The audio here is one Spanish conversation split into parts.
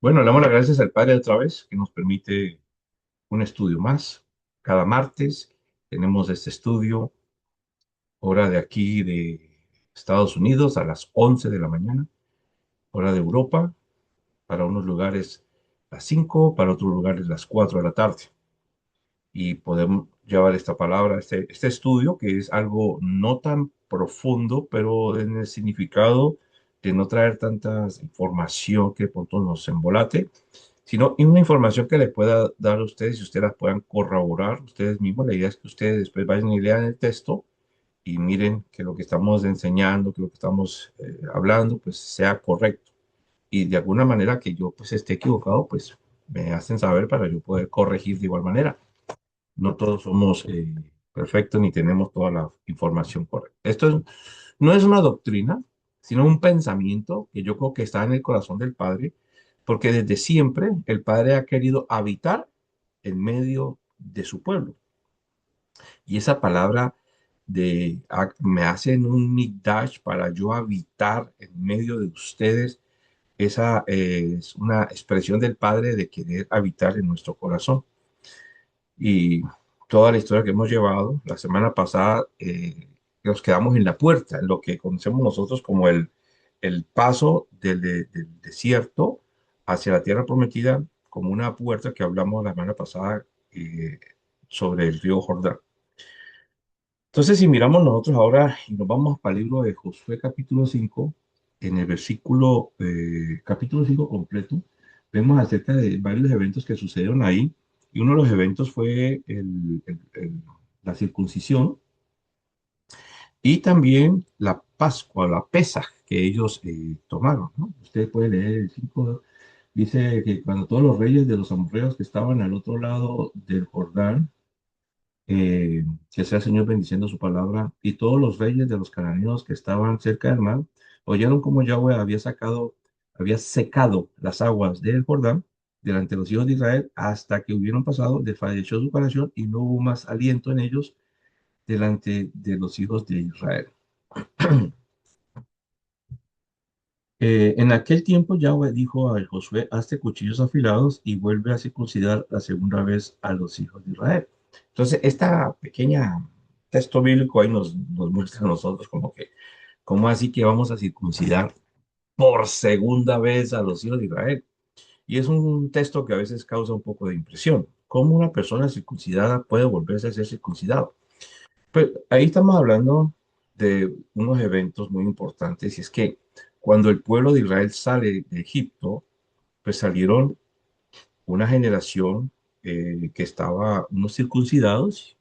Bueno, le damos las gracias al Padre otra vez que nos permite un estudio más. Cada martes tenemos este estudio, hora de aquí de Estados Unidos a las 11 de la mañana, hora de Europa, para unos lugares las 5, para otros lugares las 4 de la tarde. Y podemos llevar esta palabra, este estudio, que es algo no tan profundo, pero en el significado de no traer tanta información que de pronto nos embolate, sino una información que le pueda dar a ustedes y ustedes la puedan corroborar ustedes mismos. La idea es que ustedes después vayan y lean el texto y miren que lo que estamos enseñando, que lo que estamos hablando, pues sea correcto. Y de alguna manera que yo pues esté equivocado, pues me hacen saber para yo poder corregir de igual manera. No todos somos perfectos ni tenemos toda la información correcta. No es una doctrina, sino un pensamiento que yo creo que está en el corazón del Padre, porque desde siempre el Padre ha querido habitar en medio de su pueblo. Y esa palabra me hacen un mikdash para yo habitar en medio de ustedes. Esa es una expresión del Padre de querer habitar en nuestro corazón. Y toda la historia que hemos llevado, la semana pasada nos quedamos en la puerta, en lo que conocemos nosotros como el paso del desierto hacia la tierra prometida, como una puerta que hablamos la semana pasada eh, sobre el río Jordán. Entonces, si miramos nosotros ahora y nos vamos para el libro de Josué capítulo 5 en el versículo capítulo 5 completo, vemos acerca de varios eventos que sucedieron ahí. Y uno de los eventos fue la circuncisión y también la Pascua, la Pesaj que ellos tomaron, ¿no? Usted puede leer el 5, dice que cuando todos los reyes de los amorreos que estaban al otro lado del Jordán, que sea el Señor bendiciendo su palabra, y todos los reyes de los cananeos que estaban cerca del mar, oyeron cómo Yahweh había secado las aguas del Jordán delante de los hijos de Israel hasta que hubieron pasado, desfalleció su corazón y no hubo más aliento en ellos delante de los hijos de Israel. En aquel tiempo Yahweh dijo a Josué, hazte cuchillos afilados y vuelve a circuncidar la segunda vez a los hijos de Israel. Entonces, esta pequeña texto bíblico ahí nos muestra a nosotros como que, ¿cómo así que vamos a circuncidar por segunda vez a los hijos de Israel? Y es un texto que a veces causa un poco de impresión. ¿Cómo una persona circuncidada puede volverse a ser circuncidado? Pues ahí estamos hablando de unos eventos muy importantes y es que cuando el pueblo de Israel sale de Egipto, pues salieron una generación que estaba unos circuncidados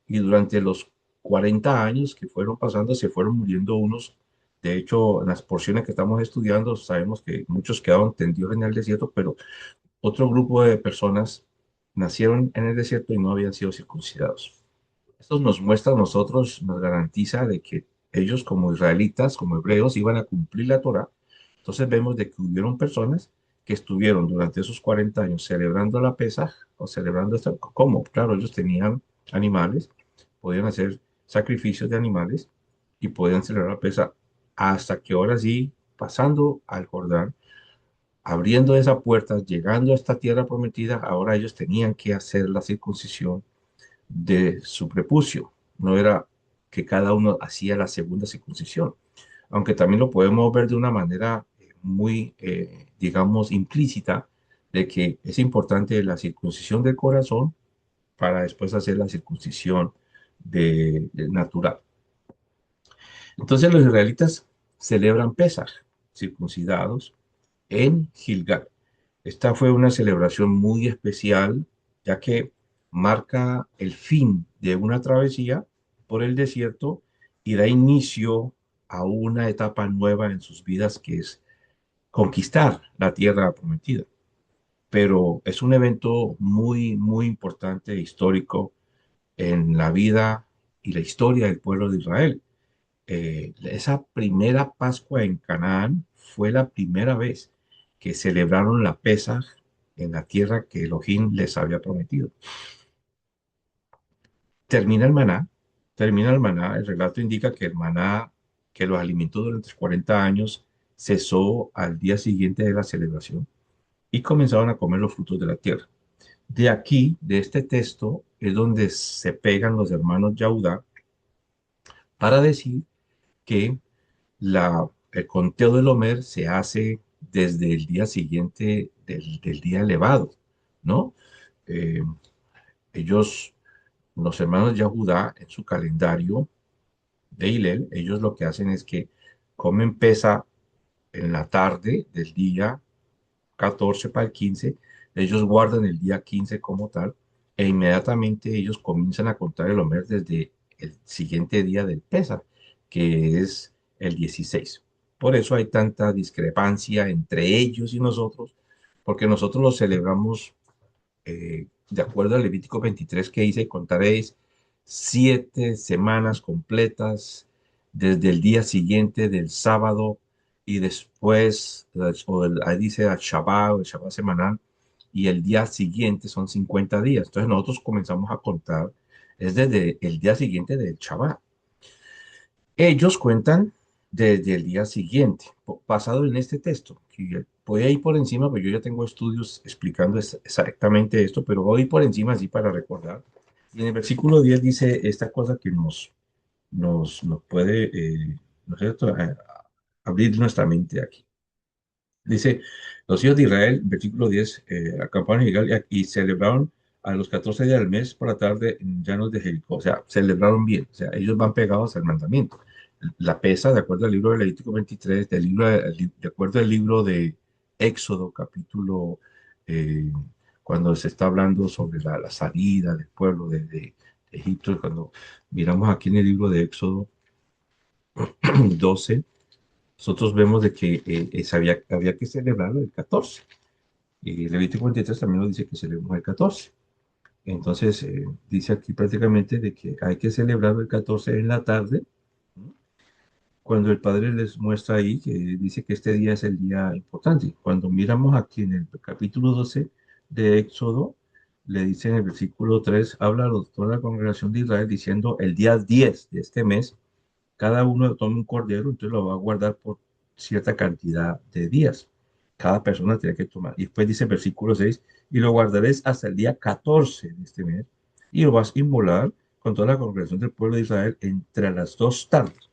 y durante los 40 años que fueron pasando se fueron muriendo unos. De hecho, en las porciones que estamos estudiando sabemos que muchos quedaron tendidos en el desierto, pero otro grupo de personas nacieron en el desierto y no habían sido circuncidados. Esto nos muestra a nosotros, nos garantiza de que ellos como israelitas, como hebreos, iban a cumplir la Torá. Entonces vemos de que hubieron personas que estuvieron durante esos 40 años celebrando la Pesaj o celebrando esto. ¿Cómo? Claro, ellos tenían animales, podían hacer sacrificios de animales y podían celebrar la Pesaj hasta que ahora sí, pasando al Jordán, abriendo esa puerta, llegando a esta tierra prometida, ahora ellos tenían que hacer la circuncisión de su prepucio. No era que cada uno hacía la segunda circuncisión, aunque también lo podemos ver de una manera muy, digamos, implícita, de que es importante la circuncisión del corazón para después hacer la circuncisión de natural. Entonces los israelitas celebran Pesaj, circuncidados, en Gilgal. Esta fue una celebración muy especial, ya que marca el fin de una travesía por el desierto y da inicio a una etapa nueva en sus vidas, que es conquistar la tierra prometida. Pero es un evento muy, muy importante e histórico en la vida y la historia del pueblo de Israel. Esa primera Pascua en Canaán fue la primera vez que celebraron la Pesaj en la tierra que Elohim les había prometido. Termina el maná, termina el maná, el relato indica que el maná que los alimentó durante 40 años cesó al día siguiente de la celebración. y comenzaron a comer los frutos de la tierra. De aquí, de este texto, es donde se pegan los hermanos Yahudá para decir que el conteo del Omer se hace desde el día siguiente del día elevado, ¿no? Eh, ellos, los hermanos Yahudá, en su calendario de Hillel, ellos lo que hacen es que comen pesa en la tarde del día 14 para el 15, ellos guardan el día 15 como tal, e inmediatamente ellos comienzan a contar el Omer desde el siguiente día del Pesa, que es el 16. Por eso hay tanta discrepancia entre ellos y nosotros, porque nosotros lo celebramos de acuerdo al Levítico 23 que dice, contaréis 7 semanas completas desde el día siguiente del sábado y después, ahí dice el Shabbat semanal, y el día siguiente son 50 días. Entonces nosotros comenzamos a contar, es desde el día siguiente del Shabbat. Ellos cuentan desde el día siguiente, basado en este texto, que voy a ir por encima, pues yo ya tengo estudios explicando exactamente esto, pero voy por encima así para recordar. Y en el versículo 10 dice esta cosa que nos puede, ¿no es cierto?, abrir nuestra mente aquí. Dice, los hijos de Israel, versículo 10, acamparon en Gilgal y celebraron a los 14 días del mes por la tarde en llanos de Jericó. O sea, celebraron bien. O sea, ellos van pegados al mandamiento. La pesa, de acuerdo al libro de Levítico 23, de acuerdo al libro de Éxodo, capítulo, eh, cuando se está hablando sobre la salida del pueblo de Egipto, cuando miramos aquí en el libro de Éxodo 12, nosotros vemos de que había que celebrarlo el 14. Y Levítico 23 también nos dice que celebremos el 14. Entonces, dice aquí prácticamente de que hay que celebrarlo el 14 en la tarde, ¿no? Cuando el Padre les muestra ahí que dice que este día es el día importante. Cuando miramos aquí en el capítulo 12 de Éxodo, le dice en el versículo 3, habla a toda la congregación de Israel diciendo el día 10 de este mes cada uno toma un cordero, entonces lo va a guardar por cierta cantidad de días. Cada persona tiene que tomar. Y después dice el versículo 6, y lo guardaréis hasta el día 14 de este mes, y lo vas a inmolar con toda la congregación del pueblo de Israel entre las 2 tardes,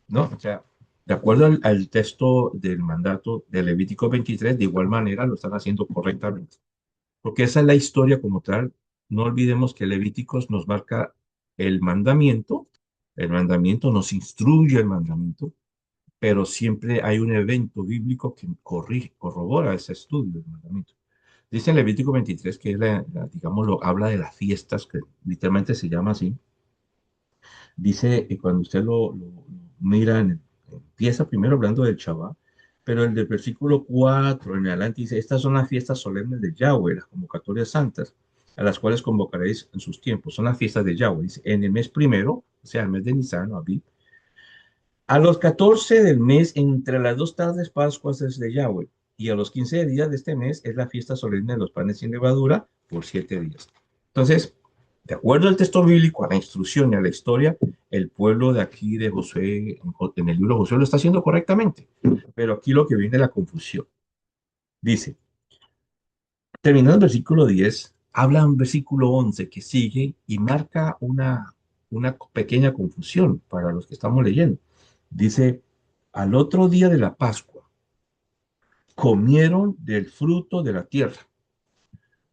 ¿no? O sea, de acuerdo al texto del mandato de Levítico 23, de igual manera lo están haciendo correctamente. Porque esa es la historia como tal. No olvidemos que Levíticos nos marca el mandamiento nos instruye el mandamiento, pero siempre hay un evento bíblico que corrige, corrobora ese estudio del mandamiento. Dice en Levítico 23 que es digamos, habla de las fiestas, que literalmente se llama así. Dice, cuando usted lo mira, empieza primero hablando del Shabbat, pero el del versículo 4 en adelante dice, estas son las fiestas solemnes de Yahweh, las convocatorias santas, a las cuales convocaréis en sus tiempos. Son las fiestas de Yahweh. Dice, en el mes primero, o sea, el mes de Nisan o Abib, a los 14 del mes, entre las 2 tardes Pascuas es de Yahweh, y a los 15 días de este mes es la fiesta solemne de los panes sin levadura por 7 días. Entonces, de acuerdo al texto bíblico, a la instrucción y a la historia, el pueblo de aquí de Josué, en el libro de Josué, lo está haciendo correctamente. Pero aquí lo que viene es la confusión. Dice, terminando el versículo 10, habla un versículo 11 que sigue y marca una pequeña confusión para los que estamos leyendo. Dice, al otro día de la Pascua, comieron del fruto de la tierra,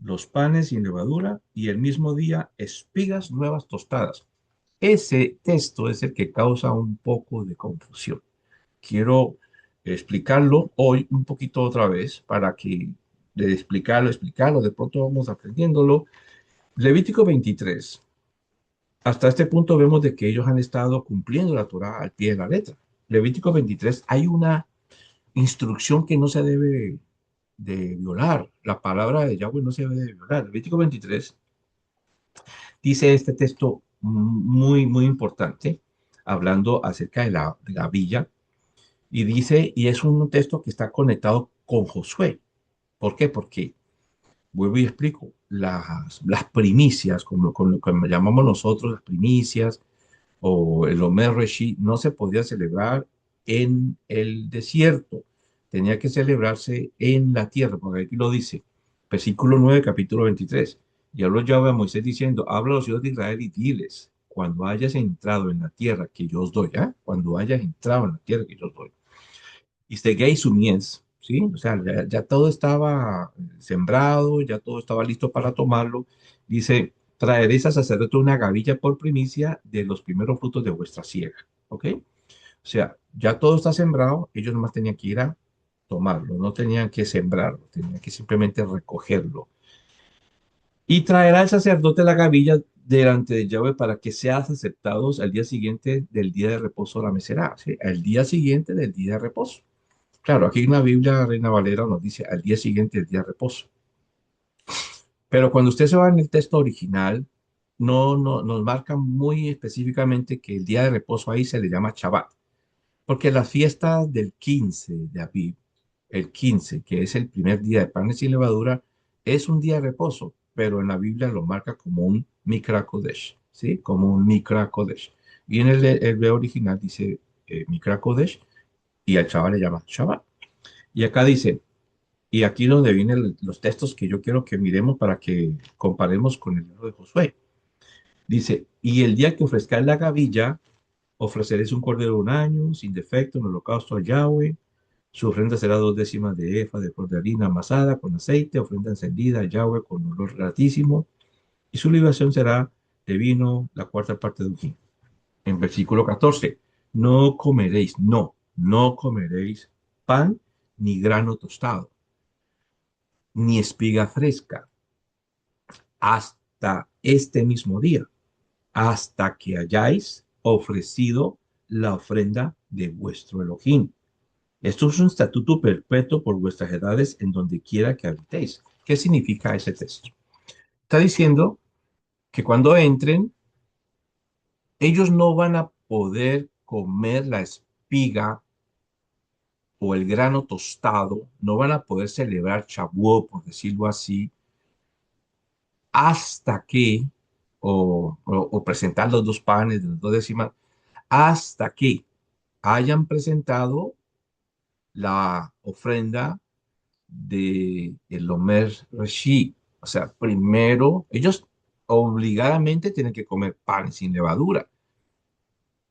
los panes sin levadura, y el mismo día espigas nuevas tostadas. Ese texto es el que causa un poco de confusión. Quiero explicarlo hoy un poquito otra vez para que de explicarlo, de pronto vamos aprendiéndolo. Levítico 23. Hasta este punto vemos de que ellos han estado cumpliendo la Torá al pie de la letra. Levítico 23, hay una instrucción que no se debe de violar. La palabra de Yahweh no se debe de violar. Levítico 23 dice este texto muy, muy importante, hablando acerca de la villa, y dice, y es un texto que está conectado con Josué. ¿Por qué? Porque, vuelvo y explico, las primicias, como llamamos nosotros, las primicias, o el Omer Reshi, no se podía celebrar en el desierto. tenía que celebrarse en la tierra, porque aquí lo dice, versículo 9, capítulo 23. Y habló Yahweh a Moisés diciendo, habla a los hijos de Israel y diles, cuando hayas entrado en la tierra que yo os doy, ¿ah? Cuando hayas entrado en la tierra que yo os doy, y seguéis su mies, ¿sí? O sea, ya todo estaba sembrado, ya todo estaba listo para tomarlo. Dice, traeréis al sacerdote una gavilla por primicia de los primeros frutos de vuestra siega, ¿ok? O sea, ya todo está sembrado, ellos nomás tenían que ir a tomarlo, no tenían que sembrarlo, tenían que simplemente recogerlo. Y traerá el sacerdote la gavilla delante de Yahweh para que seas aceptados al día siguiente del día de reposo la mecerá, ¿sí? Al día siguiente del día de reposo. Claro, aquí en la Biblia Reina Valera nos dice al día siguiente del día de reposo. Pero cuando usted se va en el texto original, no nos marca muy específicamente que el día de reposo ahí se le llama Shabbat. Porque la fiesta del 15 de Aviv, el 15, que es el primer día de panes sin levadura, es un día de reposo, pero en la Biblia lo marca como un Mikra Kodesh, ¿sí? Como un Mikra Kodesh. Y en el hebreo original dice Mikra Kodesh y al Shabbat le llama Shabbat. Y acá dice, y aquí es donde vienen los textos que yo quiero que miremos para que comparemos con el libro de Josué. Dice, y el día que ofrezcáis la gavilla, ofreceréis un cordero de un año, sin defecto, en holocausto a Yahweh. Su ofrenda será 2 décimas de efa de flor de harina amasada con aceite, ofrenda encendida a Yahweh con olor gratísimo. Y su libación será de vino, la cuarta parte de un hin. En versículo 14, no comeréis pan ni grano tostado, ni espiga fresca, hasta este mismo día, hasta que hayáis ofrecido la ofrenda de vuestro Elohim. Esto es un estatuto perpetuo por vuestras edades en donde quiera que habitéis. ¿Qué significa ese texto? Está diciendo que cuando entren, ellos no van a poder comer la espiga o el grano tostado, no van a poder celebrar Shavuot, por decirlo así, hasta que, o presentar los dos panes de las 2 décimas, hasta que hayan presentado la ofrenda de el Omer Reshi. O sea, primero, ellos obligadamente tienen que comer pan sin levadura,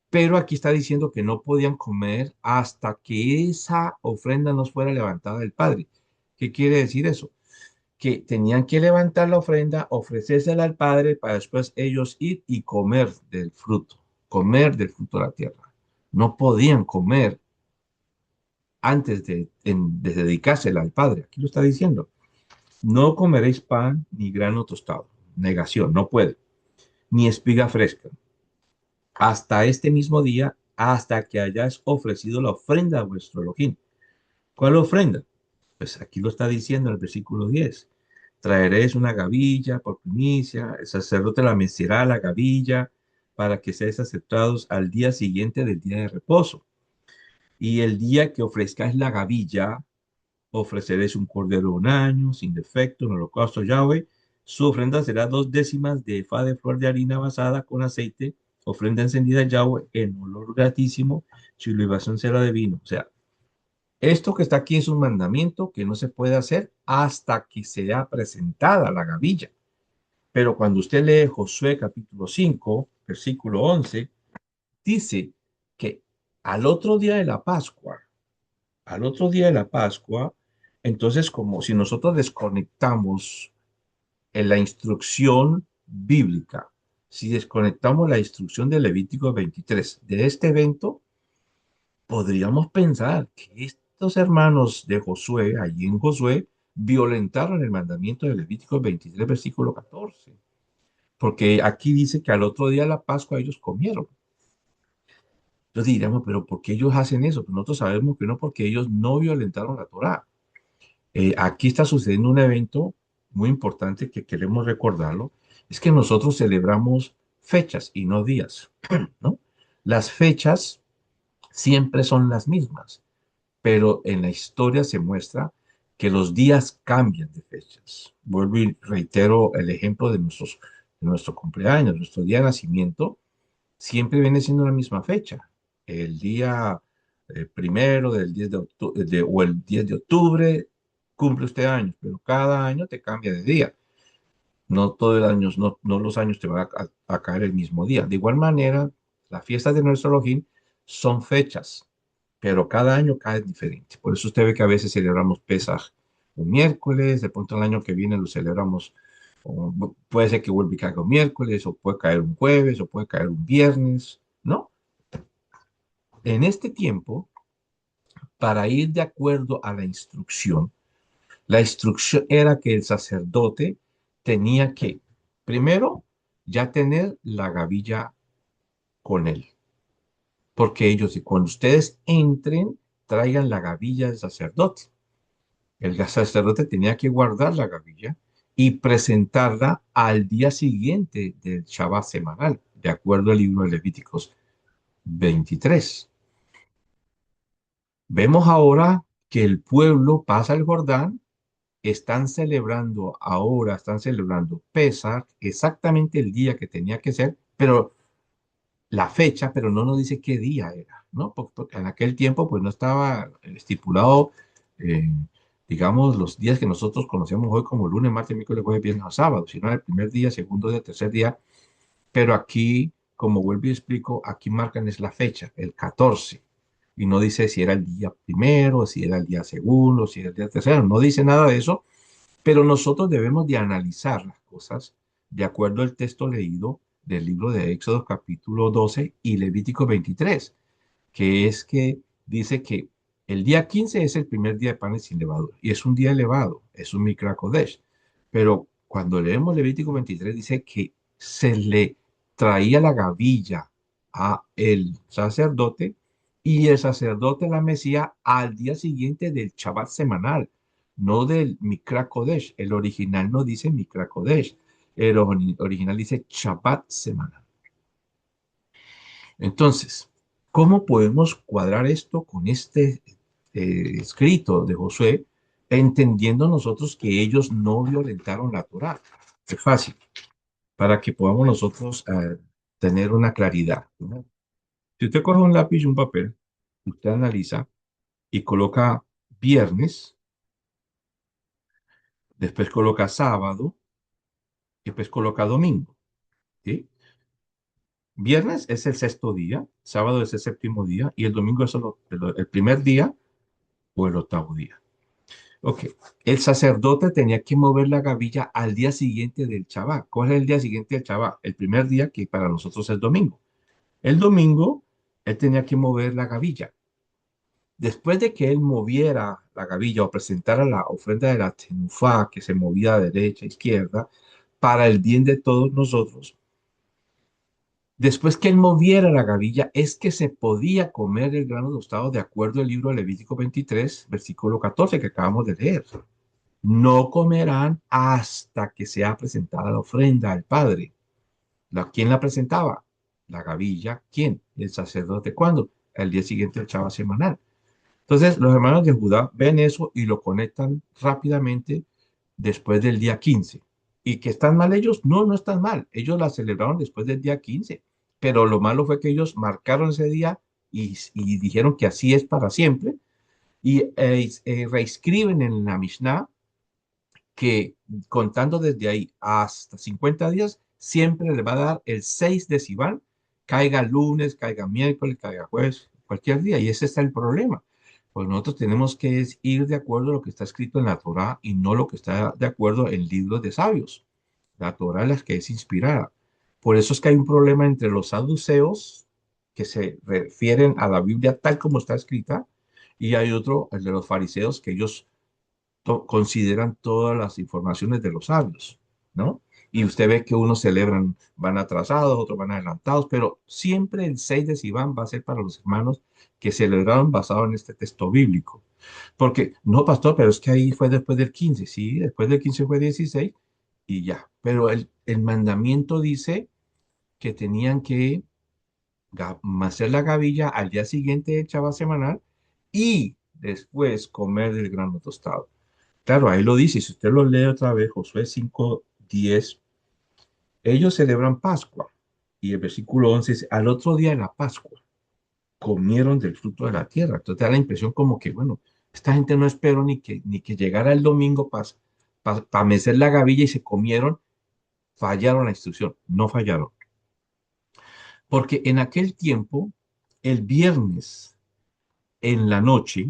pero aquí está diciendo que no podían comer hasta que esa ofrenda no fuera levantada del Padre. ¿Qué quiere decir eso? Que tenían que levantar la ofrenda, ofrecérsela al Padre para después ellos ir y comer del fruto de la tierra. No podían comer antes de dedicársela al Padre. Aquí lo está diciendo. No comeréis pan ni grano tostado. Negación, no puede. Ni espiga fresca. Hasta este mismo día, hasta que hayáis ofrecido la ofrenda a vuestro Elohim. ¿Cuál ofrenda? Pues aquí lo está diciendo en el versículo 10. Traeréis una gavilla por primicia, el sacerdote la mecirá la gavilla para que seáis aceptados al día siguiente del día de reposo. Y el día que ofrezcáis la gavilla, ofreceréis un cordero de un año, sin defecto, en holocausto a Yahweh. Su ofrenda será 2 décimas de efa de flor de harina basada con aceite, ofrenda encendida a Yahweh en olor gratísimo, su libación será de vino. O sea, esto que está aquí es un mandamiento que no se puede hacer hasta que sea presentada la gavilla. Pero cuando usted lee Josué capítulo 5, versículo 11, dice que al otro día de la Pascua, al otro día de la Pascua, entonces como si nosotros desconectamos en la instrucción bíblica, si desconectamos la instrucción de Levítico 23 de este evento, podríamos pensar que estos hermanos de Josué, allí en Josué, violentaron el mandamiento de Levítico 23, versículo 14, porque aquí dice que al otro día de la Pascua ellos comieron. Entonces diríamos, pero ¿por qué ellos hacen eso? Pues nosotros sabemos que no, porque ellos no violentaron la Torá. Aquí está sucediendo un evento muy importante que queremos recordarlo, es que nosotros celebramos fechas y no días, ¿no? Las fechas siempre son las mismas, pero en la historia se muestra que los días cambian de fechas. Vuelvo y reitero el ejemplo de nuestro cumpleaños, nuestro día de nacimiento, siempre viene siendo la misma fecha. El día primero del 10 de octubre, o el 10 de octubre, cumple usted años, pero cada año te cambia de día. No todos los años, no los años te van a caer el mismo día. De igual manera, las fiestas de nuestro Elohim son fechas, pero cada año cae diferente. Por eso usted ve que a veces celebramos Pesaj un miércoles, de pronto el año que viene lo celebramos, puede ser que vuelva y caiga un miércoles, o puede caer un jueves, o puede caer un viernes, ¿no? En este tiempo, para ir de acuerdo a la instrucción era que el sacerdote tenía que, primero, ya tener la gavilla con él, porque ellos, cuando ustedes entren, traigan la gavilla del sacerdote. El sacerdote tenía que guardar la gavilla y presentarla al día siguiente del Shabbat semanal, de acuerdo al libro de Levíticos 23. Vemos ahora que el pueblo pasa el Jordán, están celebrando Pesach, exactamente el día que tenía que ser, pero la fecha, pero no nos dice qué día era, ¿no? Porque en aquel tiempo pues no estaba estipulado, eh, digamos, los días que nosotros conocemos hoy como lunes, martes, miércoles, jueves, viernes o sábado, sino el primer día, segundo día, tercer día, pero aquí, como vuelvo y explico, aquí marcan es la fecha, el 14, y no dice si era el día primero, si era el día segundo, si era el día tercero, no dice nada de eso, pero nosotros debemos de analizar las cosas de acuerdo al texto leído del libro de Éxodo capítulo 12 y Levítico 23, que es que dice que el día 15 es el primer día de panes sin levadura y es un día elevado, es un Mikra Kodesh. Pero cuando leemos Levítico 23 dice que se le traía la gavilla a el sacerdote y el sacerdote la mecía al día siguiente del Shabbat semanal, no del Mikra Kodesh. El original no dice Mikra Kodesh, el original dice Shabbat semanal. Entonces, ¿cómo podemos cuadrar esto con este escrito de Josué, entendiendo nosotros que ellos no violentaron la Torá? Es fácil, para que podamos nosotros tener una claridad, ¿no? Si usted coge un lápiz y un papel, usted analiza y coloca viernes, después coloca sábado, y después coloca domingo, ¿sí? Viernes es el sexto día, sábado es el séptimo día y el domingo es solo el primer día o el octavo día. Ok, el sacerdote tenía que mover la gavilla al día siguiente del Shabbat. ¿Cuál es el día siguiente del Shabbat? El primer día que para nosotros es domingo. El domingo, él tenía que mover la gavilla. Después de que él moviera la gavilla o presentara la ofrenda de la tenufá, que se movía de derecha a izquierda, para el bien de todos nosotros, después que él moviera la gavilla, es que se podía comer el grano tostado de acuerdo al libro de Levítico 23, versículo 14 que acabamos de leer. No comerán hasta que sea presentada la ofrenda al Padre. ¿Quién la presentaba? La gavilla. ¿Quién? El sacerdote. ¿Cuándo? El día siguiente del Shabbat semanal. Entonces, los hermanos de Judá ven eso y lo conectan rápidamente después del día 15. ¿Y que están mal ellos? No, no están mal. Ellos la celebraron después del día 15. Pero lo malo fue que ellos marcaron ese día y dijeron que así es para siempre. Y reescriben en la Mishnah que contando desde ahí hasta 50 días, siempre le va a dar el 6 de Sivan, caiga lunes, caiga miércoles, caiga jueves, cualquier día. Y ese está el problema. Pues nosotros tenemos que ir de acuerdo a lo que está escrito en la Torá y no lo que está de acuerdo en libros de sabios. La Torá es la que es inspirada. Por eso es que hay un problema entre los saduceos, que se refieren a la Biblia tal como está escrita, y hay otro, el de los fariseos, que ellos consideran todas las informaciones de los sabios, ¿no? Y usted ve que unos celebran, van atrasados, otros van adelantados, pero siempre el 6 de Sivan va a ser para los hermanos que celebraron basado en este texto bíblico. Porque, no, pastor, pero es que ahí fue después del 15, sí, después del 15 fue 16 y ya. Pero el mandamiento dice que tenían que hacer la gavilla al día siguiente de Chava semanal y después comer del grano tostado. Claro, ahí lo dice, si usted lo lee otra vez, Josué 5:10, ellos celebran Pascua. Y el versículo 11 dice, al otro día de la Pascua. comieron del fruto de la tierra. Entonces da la impresión como que, bueno, esta gente no esperó ni que llegara el domingo para mecer la gavilla y se comieron, fallaron la instrucción, no fallaron. Porque en aquel tiempo, el viernes en la noche,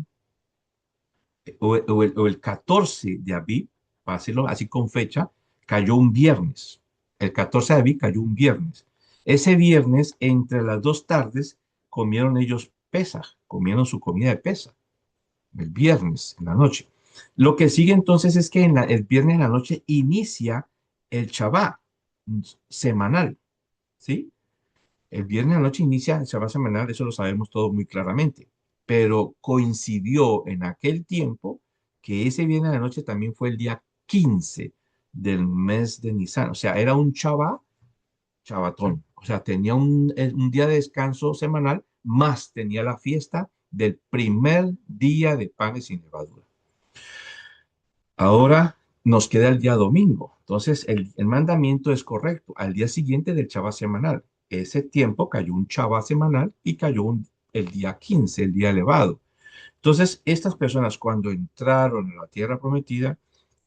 o el 14 de Aviv, para decirlo así con fecha, cayó un viernes. El 14 de Aviv cayó un viernes. Ese viernes, entre las dos tardes, comieron ellos Pesaj, comieron su comida de Pesaj, el viernes en la noche. Lo que sigue entonces es que el viernes en la noche inicia el Shabbat semanal, ¿sí? El viernes a la noche inicia el Shabbat semanal, eso lo sabemos todos muy claramente, pero coincidió en aquel tiempo que ese viernes a la noche también fue el día 15 del mes de Nisan, o sea, era un Shabbat, Shabbatón, o sea, tenía un día de descanso semanal, más tenía la fiesta del primer día de panes sin levadura. Ahora nos queda el día domingo. Entonces, el mandamiento es correcto. Al día siguiente del Shabbat semanal. Ese tiempo cayó un Shabbat semanal y cayó el día 15, el día elevado. Entonces, estas personas cuando entraron a la tierra prometida,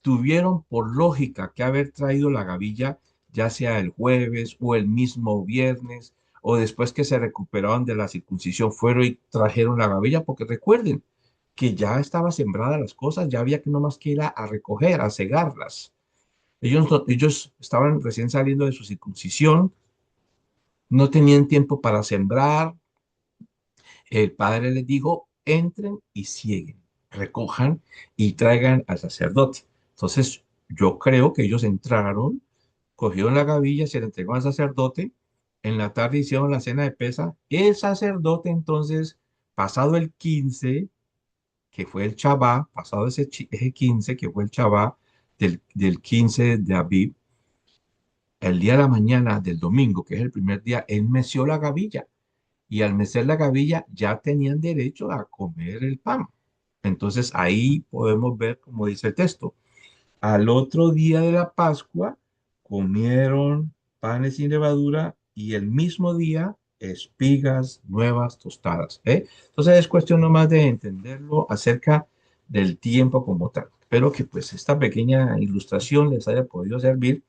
tuvieron por lógica que haber traído la gavilla, ya sea el jueves o el mismo viernes, o después que se recuperaron de la circuncisión, fueron y trajeron la gavilla, porque recuerden que ya estaba sembrada las cosas, ya había que no más que ir a recoger, a cegarlas. Ellos estaban recién saliendo de su circuncisión, no tenían tiempo para sembrar, el padre les dijo, entren y cieguen, recojan y traigan al sacerdote. Entonces, yo creo que ellos entraron, cogieron la gavilla, se la entregó al sacerdote, en la tarde hicieron la cena de pesa, el sacerdote entonces, pasado el 15, que fue el Shabbat, pasado ese 15, que fue el Shabbat del 15 de Aviv, el día de la mañana del domingo, que es el primer día, él meció la gavilla y al mecer la gavilla ya tenían derecho a comer el pan. Entonces ahí podemos ver, como dice el texto, al otro día de la Pascua comieron panes sin levadura y el mismo día espigas nuevas tostadas. ¿Eh? Entonces es cuestión nomás de entenderlo acerca del tiempo como tal. Espero que pues esta pequeña ilustración les haya podido servir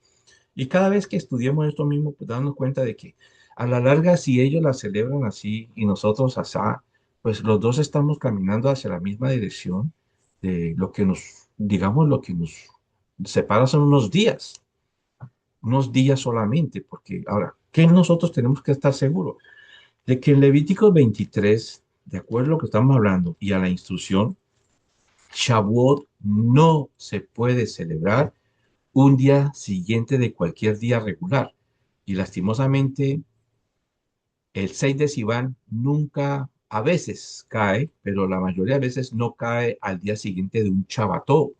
y cada vez que estudiemos esto mismo, pues darnos cuenta de que a la larga, si ellos la celebran así y nosotros asá, pues los dos estamos caminando hacia la misma dirección de lo que nos, digamos, lo que nos separa son unos días solamente, porque ahora, ¿qué nosotros tenemos que estar seguros? De que en Levítico 23, de acuerdo a lo que estamos hablando y a la instrucción, Shavuot no se puede celebrar un día siguiente de cualquier día regular. Y lastimosamente, el 6 de Sivan nunca, a veces cae, pero la mayoría de veces no cae al día siguiente de un Shabbató.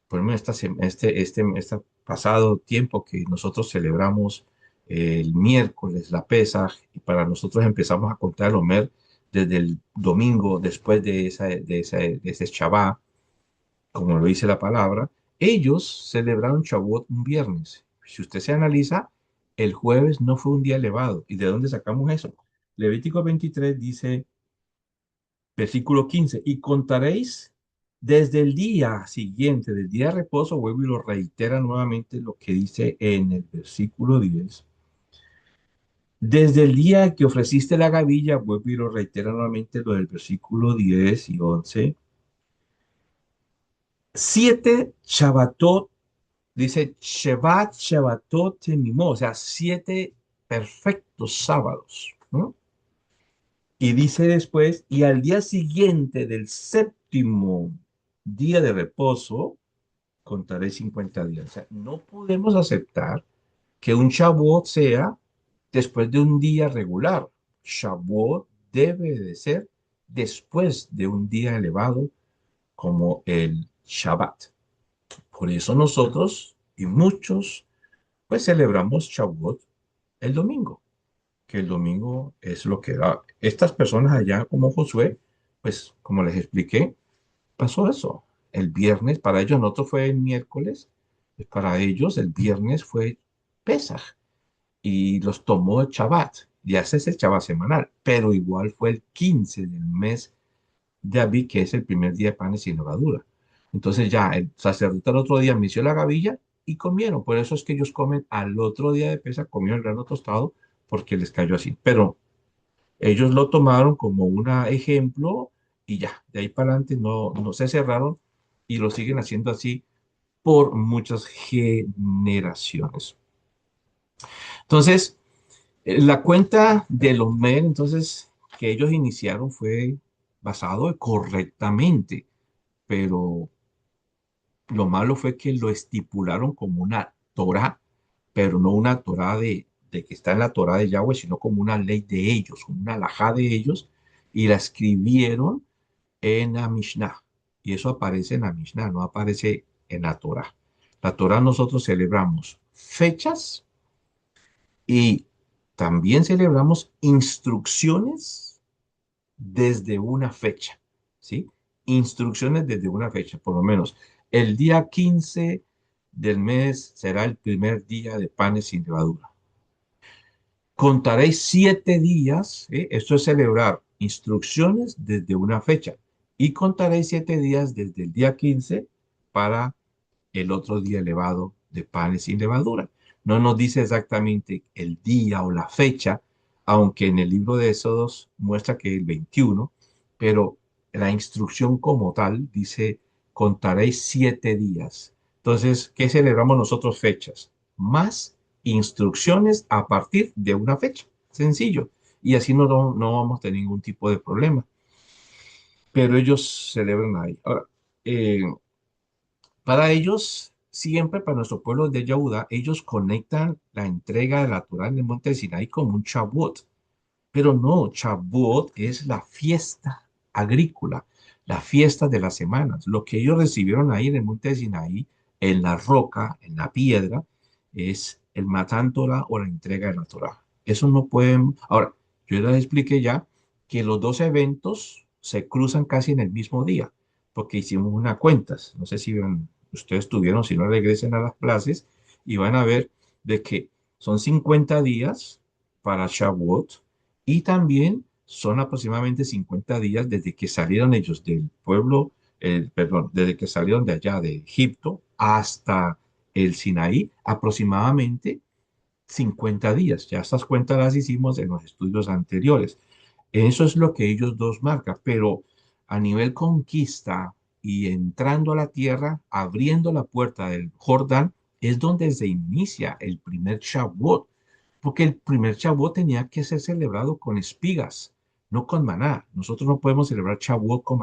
Por ejemplo, este pasado tiempo que nosotros celebramos el miércoles, la Pesaj, y para nosotros empezamos a contar el Omer desde el domingo después de ese Shabbat, como lo dice la palabra, ellos celebraron Shavuot un viernes. Si usted se analiza, el jueves no fue un día elevado. ¿Y de dónde sacamos eso? Levítico 23 dice, versículo 15, y contaréis desde el día siguiente, del día de reposo, vuelvo y lo reitera nuevamente lo que dice en el versículo 10. Desde el día que ofreciste la gavilla, vuelvo y lo reitera nuevamente lo del versículo 10 y 11. 7 Shabbatot. Dice Shevat, Shabbatot, Temimó, o sea, 7 perfectos sábados, ¿no? Y dice después, y al día siguiente del séptimo día de reposo, contaré 50 días. O sea, no podemos aceptar que un Shavuot sea después de un día regular. Shavuot debe de ser después de un día elevado como el Shabbat. Por eso nosotros y muchos pues celebramos Shavuot el domingo, que el domingo es lo que da. Estas personas allá como Josué, pues como les expliqué, pasó eso. El viernes, para ellos nosotros fue el miércoles, para ellos el viernes fue Pesaj y los tomó el Shabbat. ya se echaba semanal, pero igual fue el 15 del mes de Abib, que es el primer día de panes sin levadura. Entonces ya el sacerdote al otro día misió la gavilla y comieron. Por eso es que ellos comen al otro día de Pesa, comieron el grano tostado porque les cayó así. Pero ellos lo tomaron como un ejemplo y ya, de ahí para adelante no se cerraron y lo siguen haciendo así por muchas generaciones. Entonces, la cuenta de los MER, entonces, que ellos iniciaron fue basado correctamente, pero lo malo fue que lo estipularon como una Torah, pero no una Torah de que está en la Torah de Yahweh, sino como una ley de ellos, como una alajá de ellos, y la escribieron en la Mishnah. Y eso aparece en la Mishnah, no aparece en la Torah. La Torah nosotros celebramos fechas y también celebramos instrucciones desde una fecha, ¿sí? Instrucciones desde una fecha, por lo menos. El día 15 del mes será el primer día de panes sin levadura. Contaréis 7 días, ¿eh? Esto es celebrar instrucciones desde una fecha. Y contaréis 7 días desde el día 15 para el otro día elevado de panes sin levadura. No nos dice exactamente el día o la fecha, aunque en el libro de Éxodos muestra que el 21, pero la instrucción como tal dice, contaréis 7 días. Entonces, ¿qué celebramos nosotros? Fechas, más instrucciones a partir de una fecha. Sencillo. Y así no vamos a tener ningún tipo de problema. Pero ellos celebran ahí. Ahora, eh, para ellos, siempre para nuestro pueblo de Yehuda, ellos conectan la entrega de la Torá en el monte de Sinaí como un Shavuot. Pero no, Shavuot es la fiesta agrícola, la fiesta de las semanas. Lo que ellos recibieron ahí en el monte de Sinaí, en la roca, en la piedra, es el Matan Torah o la entrega de la Torah. Eso no pueden. Ahora, yo les expliqué ya que los dos eventos se cruzan casi en el mismo día, porque hicimos unas cuentas. No sé si ustedes tuvieron, si no regresen a las clases y van a ver de que son 50 días para Shavuot y también son aproximadamente 50 días desde que salieron ellos del pueblo, perdón, desde que salieron de allá de Egipto hasta el Sinaí, aproximadamente 50 días. Ya estas cuentas las hicimos en los estudios anteriores. Eso es lo que ellos dos marcan, pero a nivel conquista y entrando a la tierra, abriendo la puerta del Jordán, es donde se inicia el primer Shavuot, porque el primer Shavuot tenía que ser celebrado con espigas, no con maná. Nosotros no podemos celebrar Shavuot con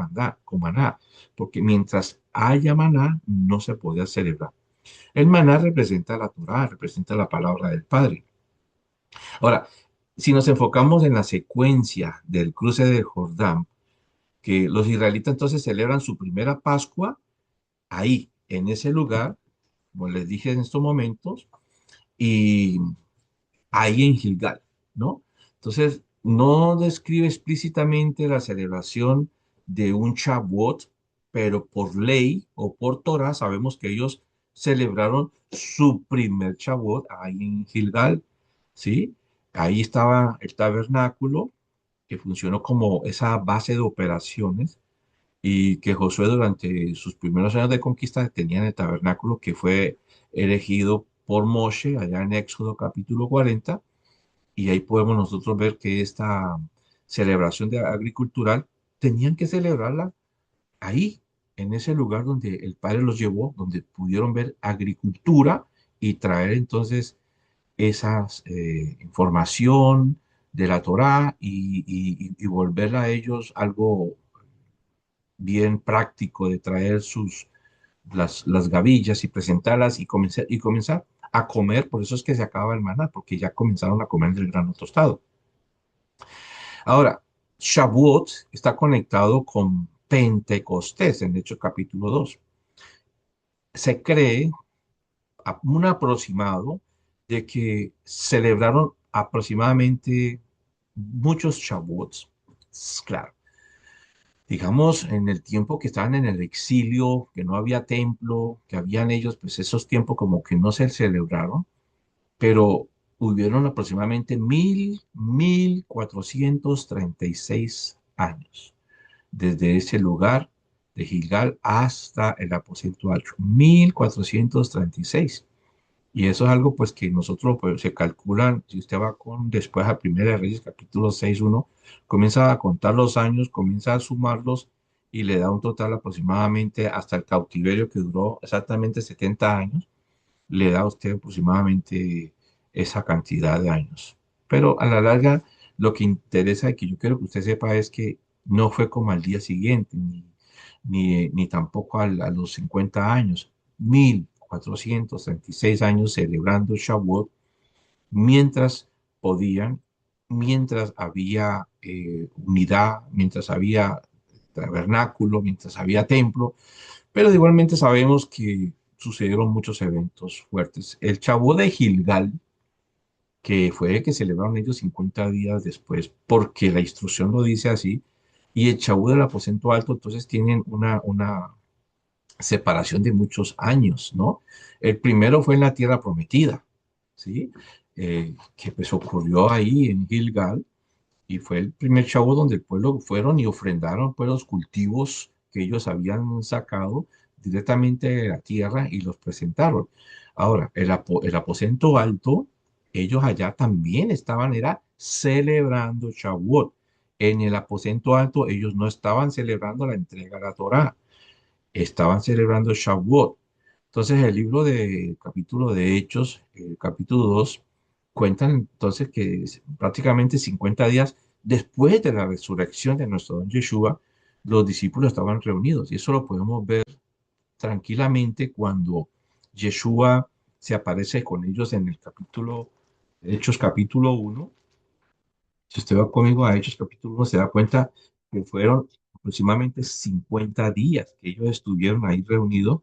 maná, porque mientras haya maná, no se podía celebrar. El maná representa la Torá, representa la palabra del Padre. Ahora, si nos enfocamos en la secuencia del cruce del Jordán, que los israelitas entonces celebran su primera Pascua ahí, en ese lugar, como les dije en estos momentos, y ahí en Gilgal, ¿no? Entonces, no describe explícitamente la celebración de un Shavuot, pero por ley o por Torah sabemos que ellos celebraron su primer Shavuot ahí en Gilgal, ¿sí? Ahí estaba el tabernáculo que funcionó como esa base de operaciones y que Josué durante sus primeros años de conquista tenía en el tabernáculo que fue elegido por Moshe allá en Éxodo capítulo 40 y ahí podemos nosotros ver que esta celebración de agricultural tenían que celebrarla ahí, en ese lugar donde el Padre los llevó, donde pudieron ver agricultura y traer entonces esa información de la Torá y volverla a ellos algo bien práctico de traer las gavillas y presentarlas y comenzar a comer. Por eso es que se acaba el maná, porque ya comenzaron a comer del grano tostado. Ahora, Shavuot está conectado con Pentecostés, en Hechos capítulo 2. Se cree un aproximado de que celebraron aproximadamente muchos Shavuots. Claro, digamos, en el tiempo que estaban en el exilio, que no había templo, que habían ellos, pues esos tiempos como que no se celebraron, pero hubieron aproximadamente 1436 años desde ese lugar de Gilgal hasta el aposento alto. 1436. Y eso es algo pues que nosotros pues se calculan, si usted va con después a Primera de Reyes capítulo 6:1, comienza a contar los años, comienza a sumarlos y le da un total aproximadamente hasta el cautiverio que duró exactamente 70 años, le da a usted aproximadamente esa cantidad de años. Pero a la larga, lo que interesa y que yo quiero que usted sepa es que no fue como al día siguiente, ni tampoco a los 50 años. 1436 años celebrando Shavuot mientras podían, mientras había unidad, mientras había tabernáculo, mientras había templo, pero igualmente sabemos que sucedieron muchos eventos fuertes. El Chabó de Gilgal, que fue el que celebraron ellos 50 días después, porque la instrucción lo dice así, y el Chabó del aposento alto, entonces tienen una separación de muchos años, ¿no? El primero fue en la tierra prometida, ¿sí? Que pues ocurrió ahí en Gilgal, y fue el primer chavo donde el pueblo fueron y ofrendaron pues los cultivos que ellos habían sacado directamente de la tierra y los presentaron. Ahora, el aposento alto, ellos allá también estaban, era celebrando Shavuot. En el aposento alto ellos no estaban celebrando la entrega de la Torá, estaban celebrando Shavuot. Entonces, el libro de capítulo de Hechos, el capítulo 2 cuentan entonces que prácticamente 50 días después de la resurrección de nuestro don Yeshua, los discípulos estaban reunidos. Y eso lo podemos ver tranquilamente cuando Yeshua se aparece con ellos en el capítulo, Hechos capítulo 1. Si usted va conmigo a Hechos capítulo 1, se da cuenta que fueron aproximadamente 50 días que ellos estuvieron ahí reunidos,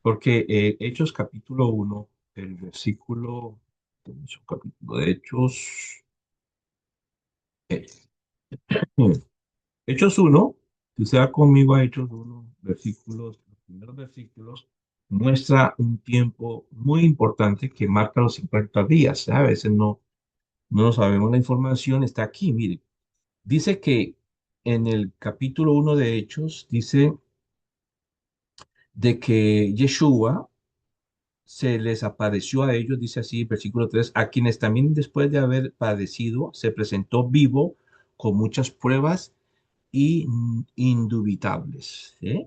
porque Hechos capítulo 1, el versículo, es un capítulo de Hechos, eh, Hechos 1, si usted va conmigo a Hechos 1, versículos, los primeros versículos, muestra un tiempo muy importante que marca los 50 días. A veces no sabemos la información, está aquí, mire. Dice que en el capítulo 1 de Hechos, dice de que Yeshua se les apareció a ellos, dice así, versículo 3, a quienes también después de haber padecido, se presentó vivo con muchas pruebas indubitables, ¿sí?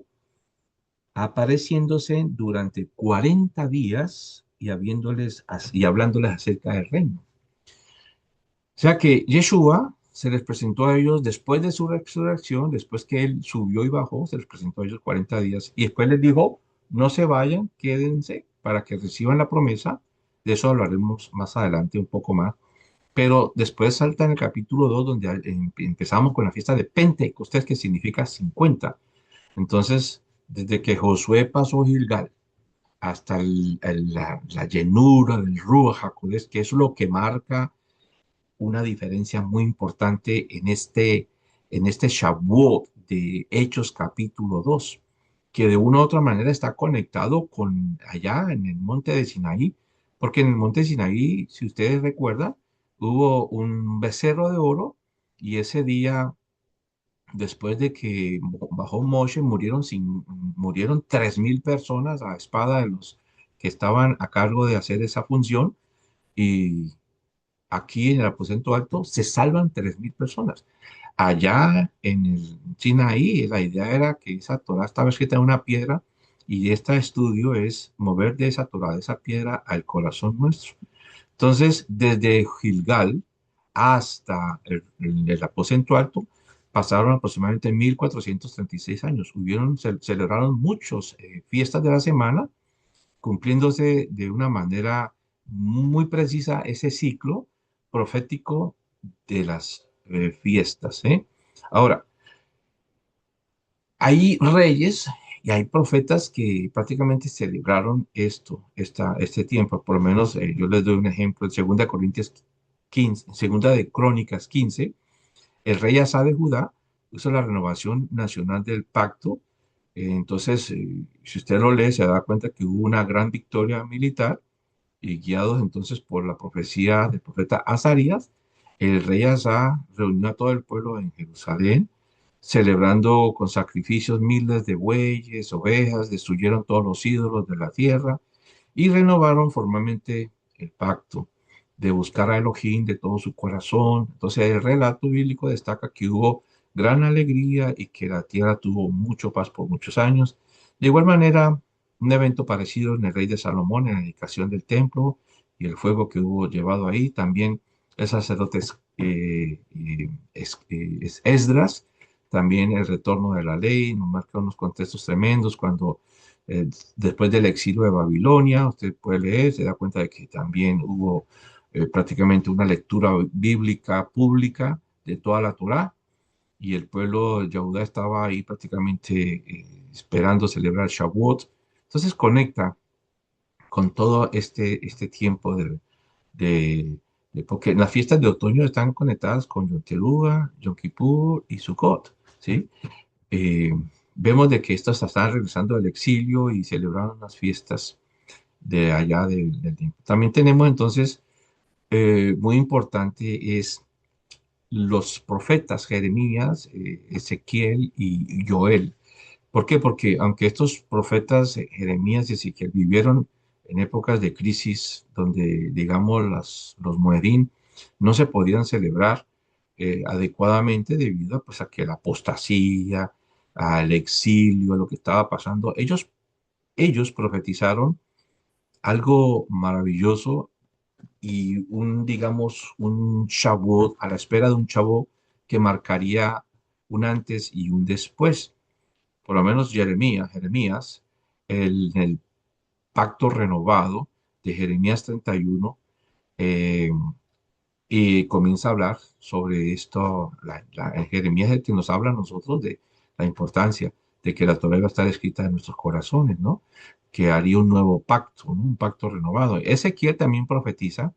Apareciéndose durante 40 días y, y hablándoles acerca del reino. O sea que Yeshua se les presentó a ellos después de su resurrección, después que él subió y bajó, se les presentó a ellos 40 días y después les dijo, no se vayan, quédense para que reciban la promesa. De eso hablaremos más adelante un poco más. Pero después salta en el capítulo 2 donde empezamos con la fiesta de Pentecostés, que significa 50. Entonces, desde que Josué pasó Gilgal hasta la llenura del Ruach HaKodesh, que es lo que marca una diferencia muy importante en este Shavuot de Hechos capítulo 2, que de una u otra manera está conectado con allá en el monte de Sinaí, porque en el monte de Sinaí, si ustedes recuerdan, hubo un becerro de oro y ese día, después de que bajó Moshe, murieron 3.000 personas a espada de los que estaban a cargo de hacer esa función. Y aquí en el aposento alto se salvan 3.000 personas. Allá en el Sinaí, la idea era que esa Torah estaba escrita en una piedra y este estudio es mover de esa Torah, de esa piedra al corazón nuestro. Entonces, desde Gilgal hasta el aposento alto, pasaron aproximadamente 1436 años. Celebraron muchas fiestas de la semana, cumpliéndose de una manera muy precisa ese ciclo profético de las fiestas, ¿eh? Ahora, hay reyes y hay profetas que prácticamente celebraron este tiempo. Por lo menos yo les doy un ejemplo. En 15, Segunda de Crónicas 15, el rey Asa de Judá hizo la renovación nacional del pacto. Entonces, si usted lo lee, se da cuenta que hubo una gran victoria militar y guiados entonces por la profecía del profeta Azarías, el rey Asa reunió a todo el pueblo en Jerusalén, celebrando con sacrificios miles de bueyes, ovejas, destruyeron todos los ídolos de la tierra y renovaron formalmente el pacto de buscar a Elohim de todo su corazón. Entonces el relato bíblico destaca que hubo gran alegría y que la tierra tuvo mucho paz por muchos años. De igual manera, un evento parecido en el rey de Salomón, en la dedicación del templo y el fuego que hubo llevado ahí. También el sacerdote Esdras, también el retorno de la ley, nos marca unos contextos tremendos cuando eh, después del exilio de Babilonia, usted puede leer, se da cuenta de que también hubo prácticamente una lectura bíblica pública de toda la Torá y el pueblo de Yahudá estaba ahí prácticamente esperando celebrar Shavuot. Entonces conecta con todo este tiempo de- porque las fiestas de otoño están conectadas con Yom Teruah, Yom Kippur y Sukkot, ¿sí? Eh, Vemos de que estos están regresando del exilio y celebraron las fiestas de allá del tiempo. También tenemos entonces, muy importante es los profetas Jeremías, Ezequiel y Joel. ¿Por qué? Porque aunque estos profetas, Jeremías y Ezequiel, vivieron en épocas de crisis donde, digamos, los Muerín no se podían celebrar adecuadamente debido pues, a que la apostasía, al exilio, a lo que estaba pasando, ellos profetizaron algo maravilloso y digamos, un Shavuot, a la espera de un Shavuot que marcaría un antes y un después. Por lo menos Jeremías, el pacto renovado de Jeremías 31, eh, y comienza a hablar sobre esto. Jeremías es el que nos habla a nosotros de la importancia de que la Torá va a estar escrita en nuestros corazones, ¿no? Que haría un nuevo pacto, ¿no? Un pacto renovado. Ezequiel también profetiza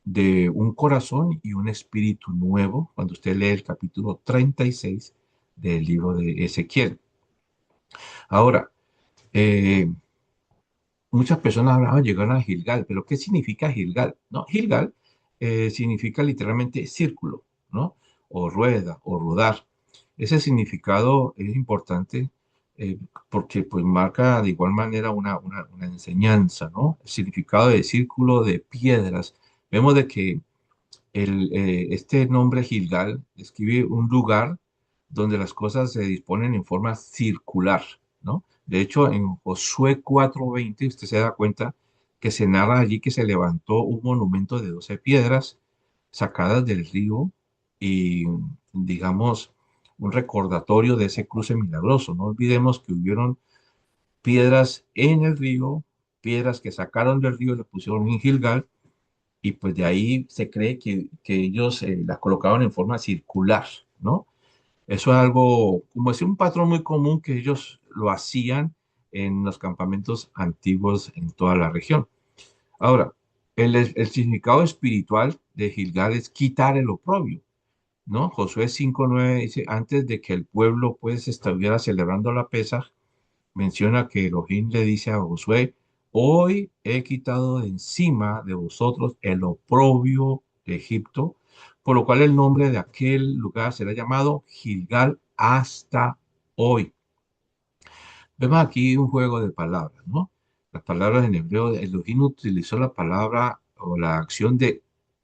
de un corazón y un espíritu nuevo cuando usted lee el capítulo 36 del libro de Ezequiel. Ahora, eh, muchas personas hablaban de llegar a Gilgal, pero ¿qué significa Gilgal? ¿No? Gilgal significa literalmente círculo, ¿no? O rueda, o rodar. Ese significado es importante porque pues marca de igual manera una enseñanza, ¿no? El significado de círculo de piedras. Vemos de que este nombre Gilgal describe un lugar donde las cosas se disponen en forma circular, ¿no? De hecho, en Josué 4:20 usted se da cuenta que se narra allí que se levantó un monumento de 12 piedras sacadas del río y, digamos, un recordatorio de ese cruce milagroso. No olvidemos que hubieron piedras en el río, piedras que sacaron del río y le pusieron en Gilgal y pues de ahí se cree que ellos las colocaban en forma circular, ¿no? Eso es algo, como decir, un patrón muy común que ellos lo hacían en los campamentos antiguos en toda la región. Ahora, el significado espiritual de Gilgal es quitar el oprobio, ¿no? Josué 5:9 dice, antes de que el pueblo pues estuviera celebrando la Pesaj, menciona que Elohim le dice a Josué, hoy he quitado de encima de vosotros el oprobio de Egipto, por lo cual el nombre de aquel lugar será llamado Gilgal hasta hoy. Vemos aquí un juego de palabras, ¿no? Las palabras en hebreo, Elohim utilizó la palabra o la acción de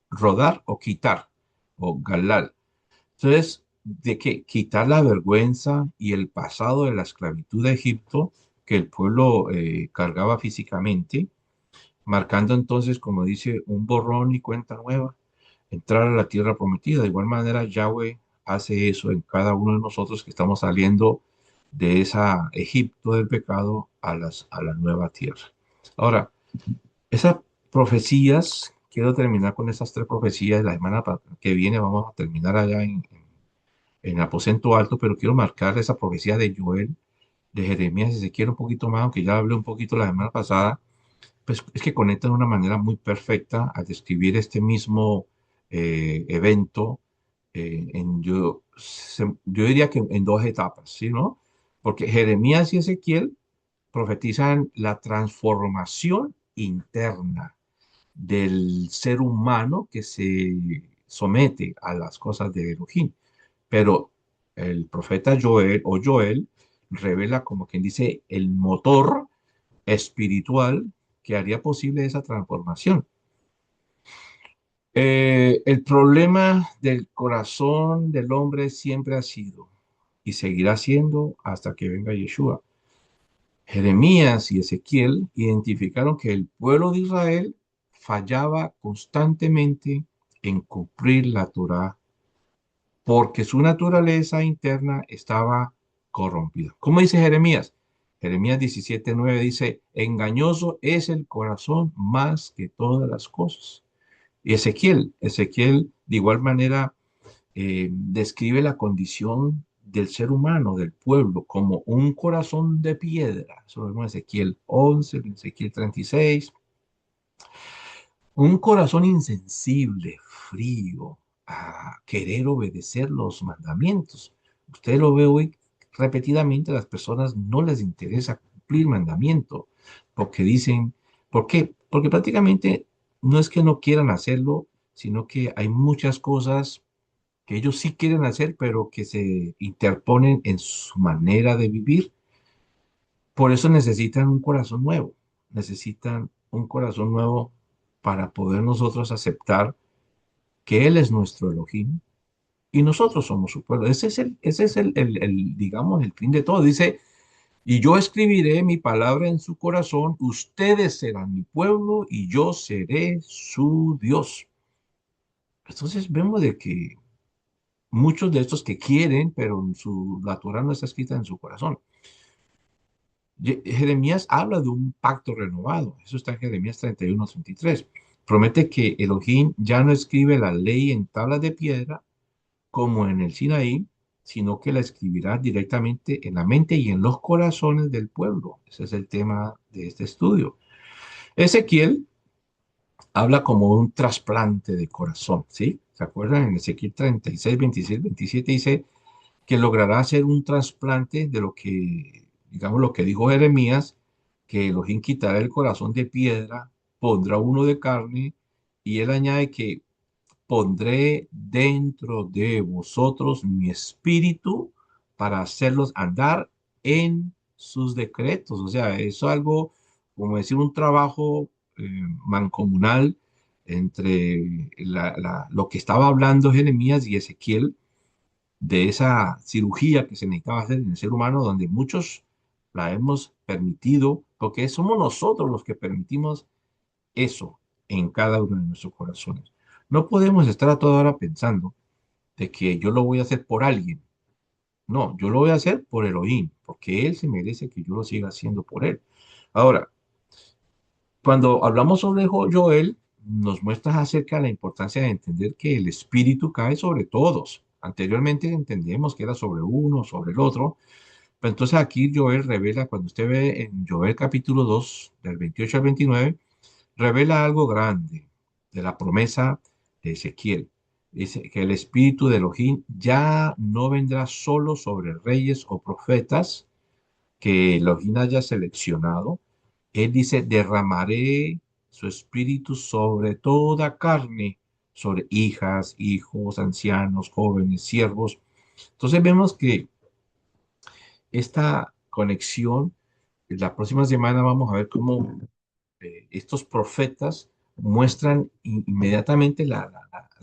rodar o quitar, o galal. Entonces, de que quitar la vergüenza y el pasado de la esclavitud de Egipto que el pueblo cargaba físicamente, marcando entonces, como dice, un borrón y cuenta nueva, entrar a la tierra prometida. De igual manera, Yahweh hace eso en cada uno de nosotros que estamos saliendo de esa Egipto del pecado a la nueva tierra. Ahora, esas profecías, quiero terminar con esas tres profecías. La semana que viene vamos a terminar allá en aposento alto, pero quiero marcar esa profecía de Joel, de Jeremías, si se quiere un poquito más, aunque ya hablé un poquito la semana pasada, pues es que conectan de una manera muy perfecta al describir este mismo evento yo diría que en dos etapas, ¿sí, no? Porque Jeremías y Ezequiel profetizan la transformación interna. del ser humano que se somete a las cosas de Elohim. Pero el profeta Joel o Joel revela, como quien dice, el motor espiritual que haría posible esa transformación. El problema del corazón del hombre siempre ha sido y seguirá siendo hasta que venga Yeshua. Jeremías y Ezequiel identificaron que el pueblo de Israel fallaba constantemente en cumplir la Torá porque su naturaleza interna estaba corrompida. ¿Cómo dice Jeremías? Jeremías 17:9 dice, engañoso es el corazón más que todas las cosas. Y Ezequiel de igual manera describe la condición del ser humano, del pueblo, como un corazón de piedra. Eso lo vemos en Ezequiel 11, en Ezequiel 36. Un corazón insensible, frío, a querer obedecer los mandamientos. Usted lo ve hoy repetidamente, a las personas no les interesa cumplir mandamiento, porque dicen, ¿por qué? Porque prácticamente no es que no quieran hacerlo, sino que hay muchas cosas que ellos sí quieren hacer, pero que se interponen en su manera de vivir. Por eso necesitan un corazón nuevo, necesitan un corazón nuevo para poder nosotros aceptar que Él es nuestro Elohim y nosotros somos su pueblo. Digamos, el fin de todo. Dice, y yo escribiré mi palabra en su corazón, ustedes serán mi pueblo y yo seré su Dios. Entonces vemos de que muchos de estos que quieren, pero la Torah no está escrita en su corazón. Jeremías habla de un pacto renovado. Eso está en Jeremías 31:33. Promete que Elohim ya no escribe la ley en tablas de piedra como en el Sinaí, sino que la escribirá directamente en la mente y en los corazones del pueblo. Ese es el tema de este estudio. Ezequiel habla como un trasplante de corazón, ¿sí? ¿Se acuerdan? En Ezequiel 36, 26, 27 dice que logrará hacer un trasplante de lo que, digamos, lo que dijo Jeremías, que Elohim quitará el corazón de piedra, pondrá uno de carne, y él añade que pondré dentro de vosotros mi espíritu para hacerlos andar en sus decretos. O sea, es algo, como decir, un trabajo mancomunal entre lo que estaba hablando Jeremías y Ezequiel de esa cirugía que se necesitaba hacer en el ser humano, donde muchos la hemos permitido, porque somos nosotros los que permitimos eso en cada uno de nuestros corazones. No podemos estar a toda hora pensando de que yo lo voy a hacer por alguien. No, yo lo voy a hacer por Elohim, porque Él se merece que yo lo siga haciendo por Él. Ahora, cuando hablamos sobre Joel, nos muestra acerca de la importancia de entender que el Espíritu cae sobre todos. Anteriormente entendíamos que era sobre uno, sobre el otro, pero entonces aquí Joel revela, cuando usted ve en Joel capítulo 2, del 28 al 29, revela algo grande de la promesa de Ezequiel. Dice que el espíritu de Elohim ya no vendrá solo sobre reyes o profetas que Elohim haya seleccionado. Él dice, derramaré su espíritu sobre toda carne, sobre hijas, hijos, ancianos, jóvenes, siervos. Entonces vemos que esta conexión, la próxima semana vamos a ver cómo estos profetas muestran inmediatamente la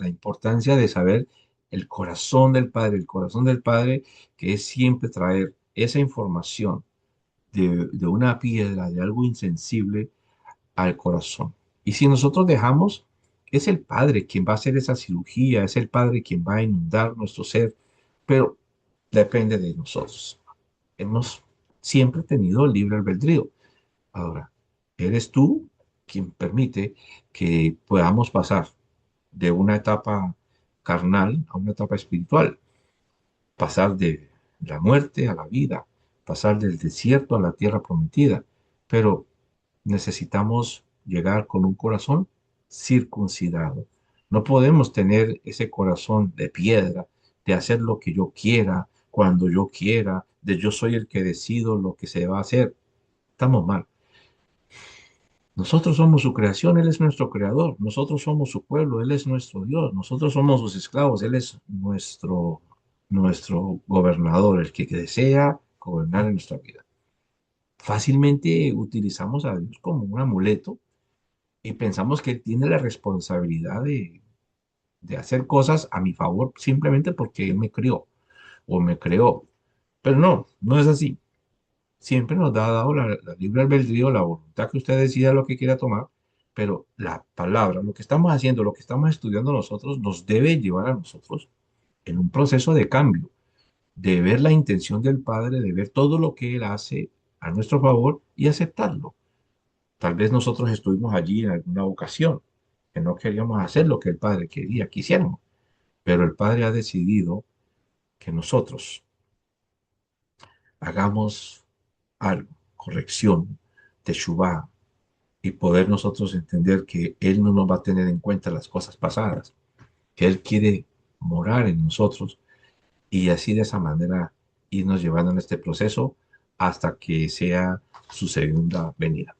importancia de saber el corazón del Padre, que es siempre traer esa información de una piedra, de algo insensible al corazón. Y si nosotros dejamos, es el Padre quien va a hacer esa cirugía, es el Padre quien va a inundar nuestro ser, pero depende de nosotros. Hemos siempre tenido libre albedrío. Ahora, eres tú quien permite que podamos pasar de una etapa carnal a una etapa espiritual, pasar de la muerte a la vida, pasar del desierto a la tierra prometida. Pero necesitamos llegar con un corazón circuncidado. No podemos tener ese corazón de piedra, de hacer lo que yo quiera, cuando yo quiera, de yo soy el que decido lo que se va a hacer. Estamos mal. Nosotros somos su creación, Él es nuestro creador. Nosotros somos su pueblo, Él es nuestro Dios. Nosotros somos sus esclavos, Él es nuestro gobernador, el que desea gobernar en nuestra vida. Fácilmente utilizamos a Dios como un amuleto y pensamos que Él tiene la responsabilidad de hacer cosas a mi favor simplemente porque Él me crió o me creó. Pero no, no es así. Siempre nos ha dado la libre albedrío, la voluntad que usted decida lo que quiera tomar, pero la palabra, lo que estamos haciendo, lo que estamos estudiando nosotros, nos debe llevar a nosotros en un proceso de cambio, de ver la intención del Padre, de ver todo lo que Él hace a nuestro favor y aceptarlo. Tal vez nosotros estuvimos allí en alguna ocasión, que no queríamos hacer lo que el Padre quería que hiciéramos, pero el Padre ha decidido que nosotros hagamos algo, corrección, teshuvá, y poder nosotros entender que Él no nos va a tener en cuenta las cosas pasadas, que Él quiere morar en nosotros y así de esa manera irnos llevando en este proceso hasta que sea su segunda venida.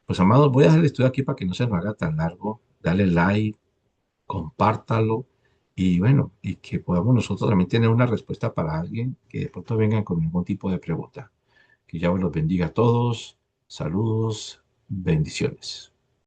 Pues amados, voy a dejar el estudio aquí para que no se nos haga tan largo. Dale like, compártalo y bueno, y que podamos nosotros también tener una respuesta para alguien que de pronto venga con ningún tipo de pregunta. Que ya los bendiga a todos. Saludos, bendiciones.